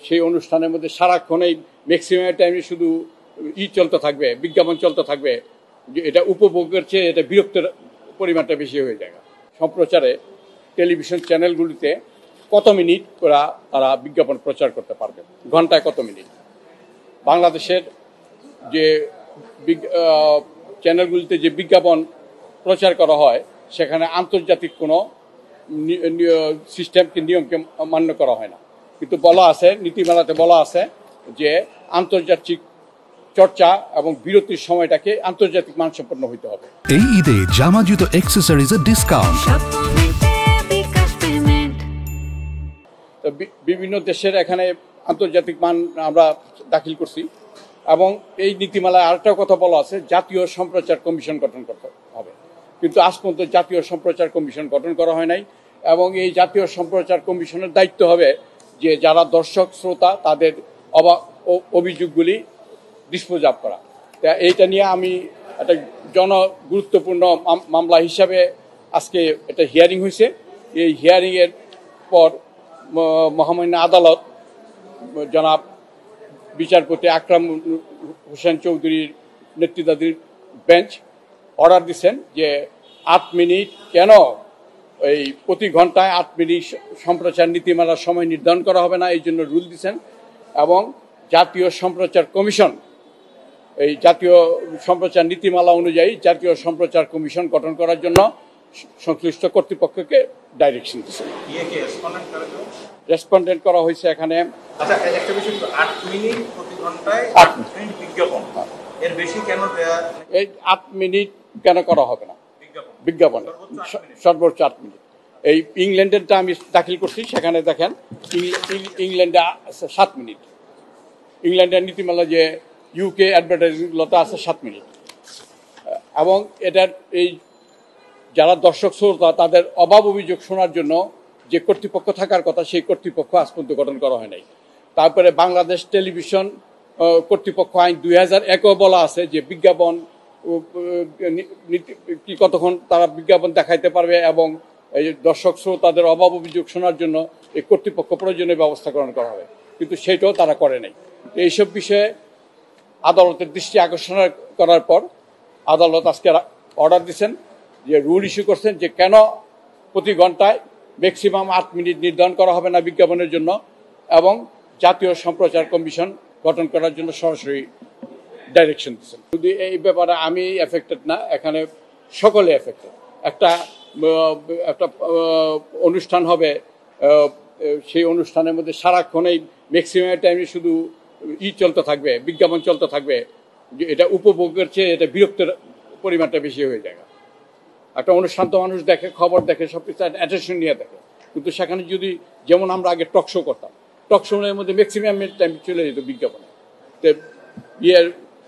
সেই অনুষ্ঠানের মধ্যে সারাক্ষণেই ম্যাক্সিমাম টাইমে শুধু চলতে থাকবে, বিজ্ঞাপন চলতে থাকবে, যে এটা উপভোগের চেয়ে এটা বিরক্তের পরিমাণটা বেশি হয়ে যায়। সম্প্রচারে টেলিভিশন চ্যানেলগুলিতে কত মিনিট তারা বিজ্ঞাপন প্রচার করতে পারবে, ঘন্টায় কত মিনিট? বাংলাদেশের যে চ্যানেলগুলিতে যে বিজ্ঞাপন প্রচার করা হয় সেখানে আন্তর্জাতিক কোনো সিস্টেমকে নিয়মকে মান্য করা হয় না, কিন্তু বলা আছে, নীতিমালাতে বলা আছে যে আন্তর্জাতিক চর্চা এবং বিরতির সময়টাকে আন্তর্জাতিক মানসম্পন্ন হইতে হবে। এই ঈদে জামা জুতো অ্যাক্সেসরিজের ডিসকাউন্ট। বিভিন্ন দেশের এখানে আন্তর্জাতিক মান আমরা দাখিল করছি, এবং এই নীতিমালায় আরেকটা কথা বলা আছে, জাতীয় সম্প্রচার কমিশন গঠন করতে হবে, কিন্তু আজ পর্যন্ত জাতীয় সম্প্রচার কমিশন গঠন করা হয় নাই। এবং এই জাতীয় সম্প্রচার কমিশনের দায়িত্ব হবে যে যারা দর্শক শ্রোতা তাদের অভিযোগগুলি ডিসপোজ আপ করা। এইটা নিয়ে আমি একটা গুরুত্বপূর্ণ মামলা হিসাবে আজকে একটা হিয়ারিং হয়েছে। এই হিয়ারিংয়ের পর মহামান্য আদালত জনাব বিচারপতি আকরাম হোসেন চৌধুরীর নেতৃত্বাধীন বেঞ্চ অর্ডার দিচ্ছেন যে 8 মিনিট কেন, এই প্রতি ঘন্টায় 8 মিনিট সম্প্রচার নীতিমালার সময় নির্ধারণ করা হবে না, এই জন্য রুল দিচ্ছেন। এবং জাতীয় সম্প্রচার কমিশন, এই জাতীয় সম্প্রচার নীতিমালা অনুযায়ী জাতীয় সম্প্রচার কমিশন গঠন করার জন্য সংশ্লিষ্ট কর্তৃপক্ষকে ডাইরেকশন দিচ্ছে। রেসপন্ডেন্ট করা হয়েছে এখানে। আচ্ছা, একটা বিষয়, 8 মিনিট প্রতি ঘন্টায় 8 মিনিট বিজ্ঞাপন, এর বেশি কেন দেয়া? এই 8 মিনিট কেন করা হবে না বিজ্ঞাপনে? সর্বোচ্চ 8 মিনিট। এই ইংল্যান্ডেরটা আমি দাখিল করছি, সেখানে দেখেন ইংল্যান্ডে 7 মিনিট। ইংল্যান্ডের নীতিমালা যে ইউকে অ্যাডভার্টাইজিংগুলোতে আছে 7 মিনিট। এবং এটার এই যারা দর্শক শ্রোতা তাদের অভাব অভিযোগ শোনার জন্য যে কর্তৃপক্ষ থাকার কথা, সেই কর্তৃপক্ষ আজ পর্যন্ত গঠন করা হয় নাই। তারপরে বাংলাদেশ টেলিভিশন কর্তৃপক্ষ আইন 2001 বলা আছে যে বিজ্ঞাপন কি কতক্ষণ তারা বিজ্ঞাপন দেখাইতে পারবে, এবং এই দর্শক শ্রোতাদের অভাব অভিযোগ শোনার জন্য এই কর্তৃপক্ষ প্রয়োজনীয় ব্যবস্থা গ্রহণ করা হবে, কিন্তু সেটাও তারা করে নাই। এইসব বিষয়ে আদালতের দৃষ্টি আকর্ষণ করার পর আদালত আজকে অর্ডার দিচ্ছেন, যে রুল ইস্যু করছেন যে কেন প্রতি ঘন্টায় ম্যাক্সিমাম 8 মিনিট নির্ধারণ করা হবে না বিজ্ঞাপনের জন্য, এবং জাতীয় সম্প্রচার কমিশন গঠন করার জন্য সরাসরি ডাইরেকশন দিচ্ছেন। যদি এই ব্যাপারে আমি এফেক্টেড না, এখানে সকলে এফেক্টেড। একটা অনুষ্ঠান হবে, সেই অনুষ্ঠানের মধ্যে সারাক্ষণেই ম্যাক্সিমাম টাইমে শুধু চলতে থাকবে, বিজ্ঞাপন চলতে থাকবে, যে এটা উপভোগের চেয়ে এটা বিরক্তের পরিমাণটা বেশি হয়ে যায়। একটা অনুষ্ঠান তো মানুষ দেখে, খবর দেখে, সব কিছু অ্যাটেনশন নিয়ে দেখে, কিন্তু সেখানে যদি যেমন আমরা আগে টক শো করতাম, টক শোর মধ্যে ম্যাক্সিমাম টাইম চলে যেত বিজ্ঞাপনে। তো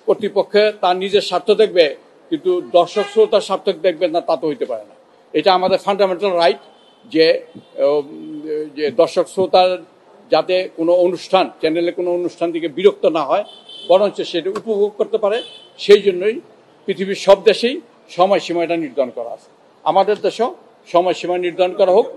কর্তৃপক্ষে তার নিজের স্বার্থ দেখবে, কিন্তু দর্শক শ্রোতার স্বার্থ দেখবেন না, তা তো হইতে পারে না। এটা আমাদের ফান্ডামেন্টাল রাইট যে দর্শক শ্রোতার যাতে কোনো অনুষ্ঠান, চ্যানেলে কোনো অনুষ্ঠান থেকে বিরক্ত না হয়, বরঞ্চ সেটা উপভোগ করতে পারে। সেই জন্যই পৃথিবীর সব দেশেই সময়সীমাটা নির্ধারণ করা আছে। আমাদের দেশেও সময়সীমা নির্ধারণ করা হোক।